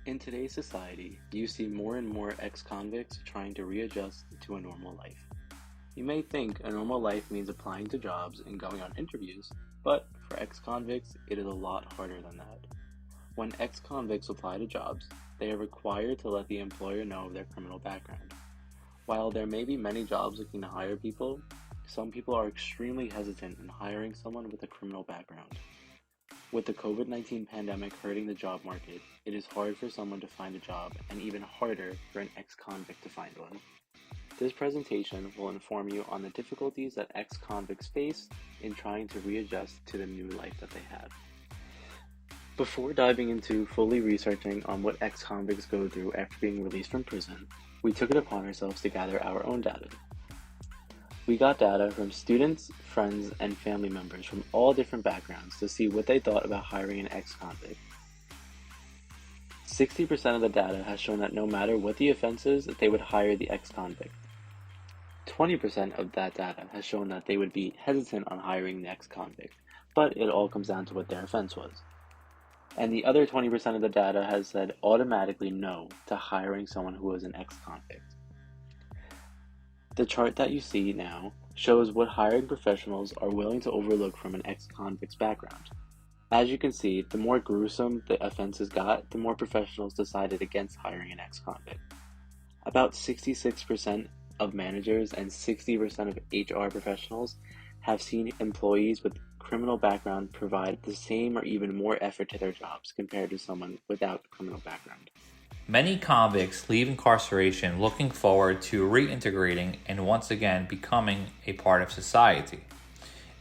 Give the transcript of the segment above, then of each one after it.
In today's society, you see more and more ex-convicts trying to readjust to a normal life. You may think a normal life means applying to jobs and going on interviews, but for ex-convicts, it is a lot harder than that. When ex-convicts apply to jobs, they are required to let the employer know of their criminal background. While there may be many jobs looking to hire people, some people are extremely hesitant in hiring someone with a criminal background. With the COVID-19 pandemic hurting the job market, it is hard for someone to find a job and even harder for an ex-convict to find one. This presentation will inform you on the difficulties that ex-convicts face in trying to readjust to the new life that they have. Before diving into fully researching on what ex-convicts go through after being released from prison, we took it upon ourselves to gather our own data. We got data from students, friends, and family members from all different backgrounds to see what they thought about hiring an ex-convict. 60% of the data has shown that no matter what the offense is, they would hire the ex-convict. 20% of that data has shown that they would be hesitant on hiring the ex-convict, but it all comes down to what their offense was. And the other 20% of the data has said automatically no to hiring someone who was an ex-convict. The chart that you see now shows what hiring professionals are willing to overlook from an ex-convict's background. As you can see, the more gruesome the offenses got, the more professionals decided against hiring an ex-convict. About 66% of managers and 60% of HR professionals have seen employees with criminal background provide the same or even more effort to their jobs compared to someone without a criminal background. Many convicts leave incarceration looking forward to reintegrating and once again becoming a part of society.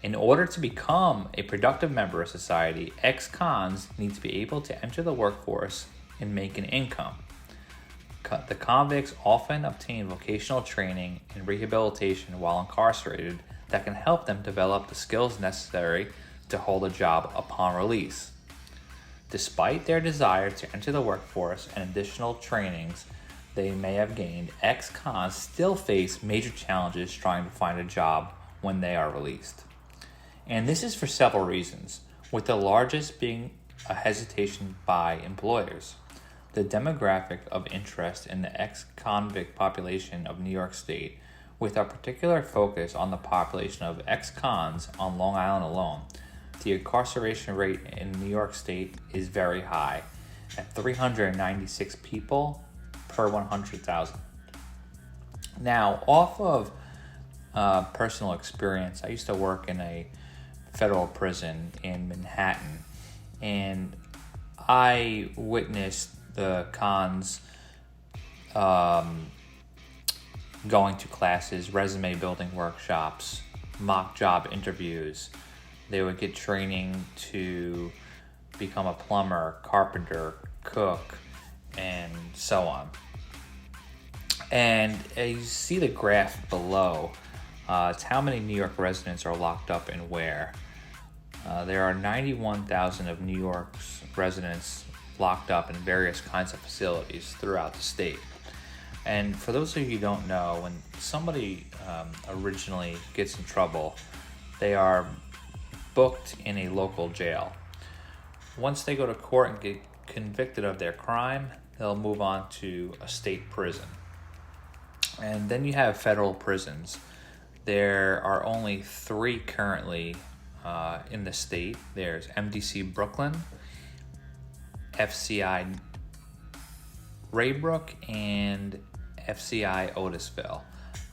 In order to become a productive member of society, ex-cons need to be able to enter the workforce and make an income. The convicts often obtain vocational training and rehabilitation while incarcerated that can help them develop the skills necessary to hold a job upon release. Despite their desire to enter the workforce and additional trainings they may have gained, ex-cons still face major challenges trying to find a job when they are released. And this is for several reasons, with the largest being a hesitation by employers. The demographic of interest in the ex-convict population of New York State, with a particular focus on the population of ex-cons on Long Island alone, the incarceration rate in New York State is very high, at 396 people per 100,000. Now, off of personal experience, I used to work in a federal prison in Manhattan, and I witnessed the cons going to classes, resume building workshops, mock job interviews. They would get training to become a plumber, carpenter, cook, and so on. And you see the graph below. It's how many New York residents are locked up and where. There are 91,000 of New York's residents locked up in various kinds of facilities throughout the state. And for those of you who don't know, when somebody originally gets in trouble, they are booked in a local jail. Once they go to court and get convicted of their crime, they'll move on to a state prison. And then you have federal prisons. There are only 3 currently in the state. There's MDC Brooklyn, FCI Raybrook, and FCI Otisville.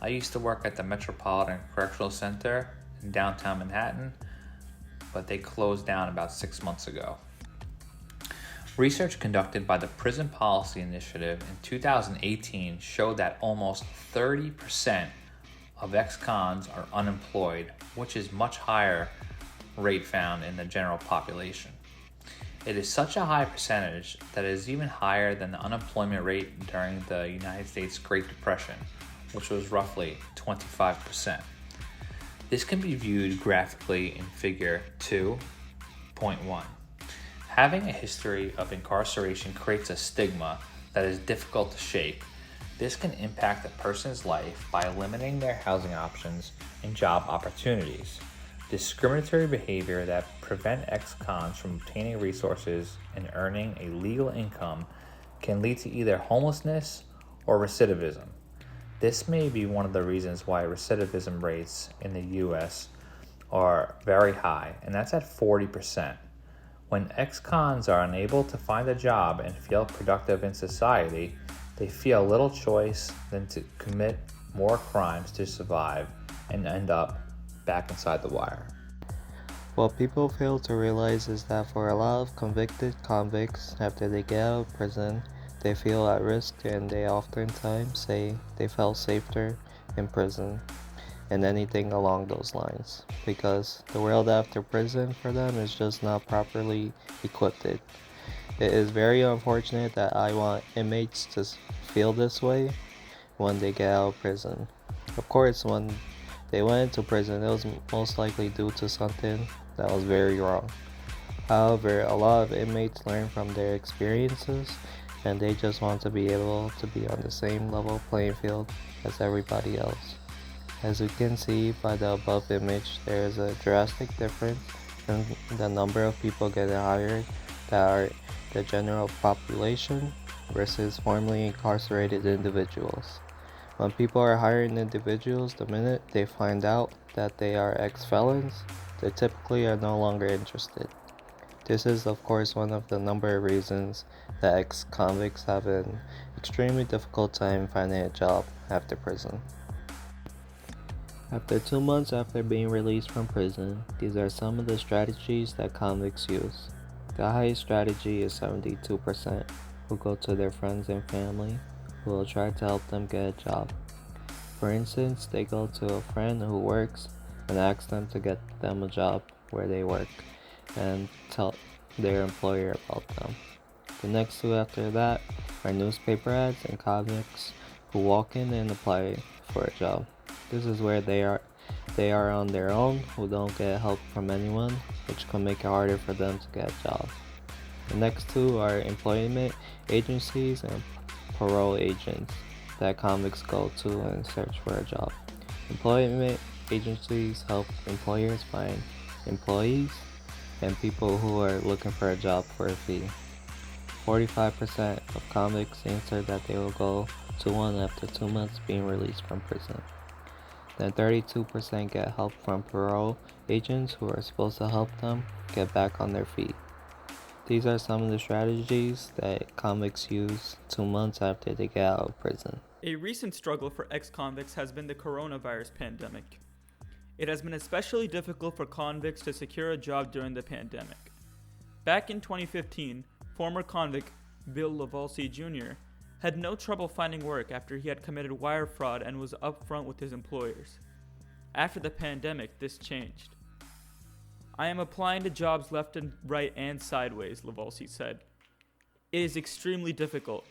I used to work at the Metropolitan Correctional Center in downtown Manhattan, but they closed down about 6 months ago. Research conducted by the Prison Policy Initiative in 2018 showed that almost 30% of ex-cons are unemployed, which is much higher rate found in the general population. It is such a high percentage that it is even higher than the unemployment rate during the United States Great Depression, which was roughly 25%. This can be viewed graphically in figure 2.1. Having a history of incarceration creates a stigma that is difficult to shake. This can impact a person's life by limiting their housing options and job opportunities. Discriminatory behavior that prevent ex-cons from obtaining resources and earning a legal income can lead to either homelessness or recidivism. This may be one of the reasons why recidivism rates in the US are very high, and that's at 40%. When ex-cons are unable to find a job and feel productive in society, they feel little choice than to commit more crimes to survive and end up back inside the wire. What people fail to realize is that for a lot of convicted convicts, after they get out of prison, they feel at risk and they oftentimes say they felt safer in prison and anything along those lines, because the world after prison for them is just not properly equipped. It is very unfortunate that I want inmates to feel this way when they get out of prison. Of course, when they went into prison, it was most likely due to something that was very wrong. However, a lot of inmates learn from their experiences and they just want to be able to be on the same level playing field as everybody else. As you can see by the above image, there is a drastic difference in the number of people getting hired that are the general population versus formerly incarcerated individuals. When people are hiring individuals, the minute they find out that they are ex-felons, they typically are no longer interested. This is of course one of the number of reasons that ex-convicts have an extremely difficult time finding a job after prison. After 2 months after being released from prison, these are some of the strategies that convicts use. The highest strategy is 72%, who go to their friends and family, who will try to help them get a job. For instance, they go to a friend who works and ask them to get them a job where they work and tell their employer about them. The next two after that are newspaper ads and convicts who walk in and apply for a job. This is where they are on their own, who don't get help from anyone, which can make it harder for them to get a job. The next two are employment agencies and parole agents that convicts go to and search for a job. Employment agencies help employers find employees and people who are looking for a job for a fee. 45% of convicts answer that they will go to one after 2 months being released from prison. Then 32% get help from parole agents who are supposed to help them get back on their feet. These are some of the strategies that convicts use 2 months after they get out of prison. A recent struggle for ex-convicts has been the coronavirus pandemic. It has been especially difficult for convicts to secure a job during the pandemic. Back in 2015, former convict Bill Lavalsey Jr. had no trouble finding work after he had committed wire fraud and was upfront with his employers. After the pandemic, this changed. "I am applying to jobs left and right and sideways," Lavalsey said. "It is extremely difficult.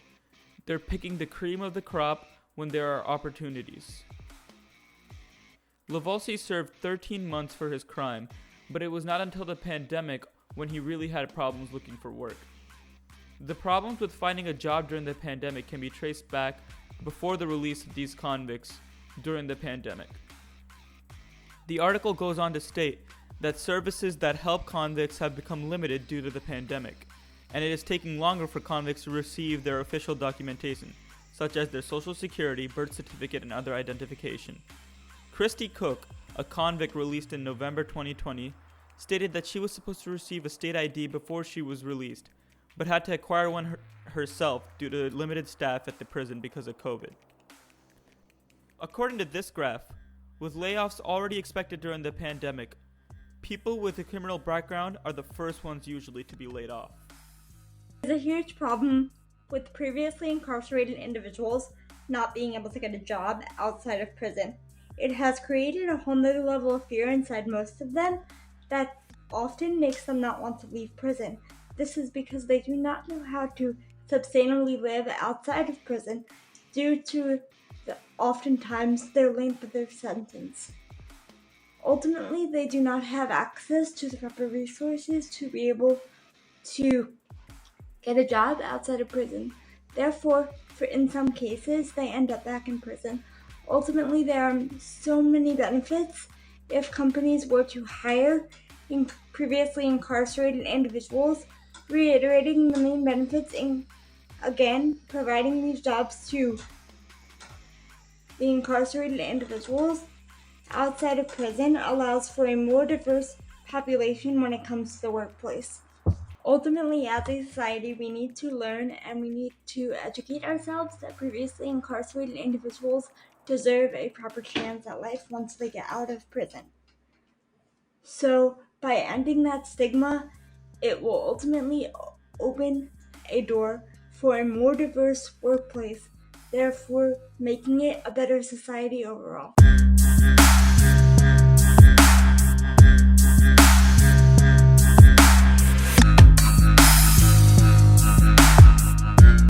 They're picking the cream of the crop when there are opportunities." Lavalsey served 13 months for his crime, but it was not until the pandemic when he really had problems looking for work. The problems with finding a job during the pandemic can be traced back before the release of these convicts during the pandemic. The article goes on to state that services that help convicts have become limited due to the pandemic, and it is taking longer for convicts to receive their official documentation, such as their social security, birth certificate, and other identification. Christy Cook, a convict released in November 2020, stated that she was supposed to receive a state ID before she was released, but had to acquire one herself due to limited staff at the prison because of COVID. According to this graph, with layoffs already expected during the pandemic, people with a criminal background are the first ones usually to be laid off. There's a huge problem with previously incarcerated individuals not being able to get a job outside of prison. It has created a whole nother level of fear inside most of them that often makes them not want to leave prison. This is because they do not know how to sustainably live outside of prison due to oftentimes their length of their sentence. Ultimately, they do not have access to the proper resources to be able to get a job outside of prison. Therefore, in some cases, they end up back in prison. Ultimately, there are so many benefits if companies were to hire previously incarcerated individuals, reiterating the main benefits Again, providing these jobs to the incarcerated individuals outside of prison allows for a more diverse population when it comes to the workplace. Ultimately, as a society, we need to learn and we need to educate ourselves that previously incarcerated individuals deserve a proper chance at life once they get out of prison. So, by ending that stigma, it will ultimately open a door for a more diverse workplace, therefore making it a better society overall.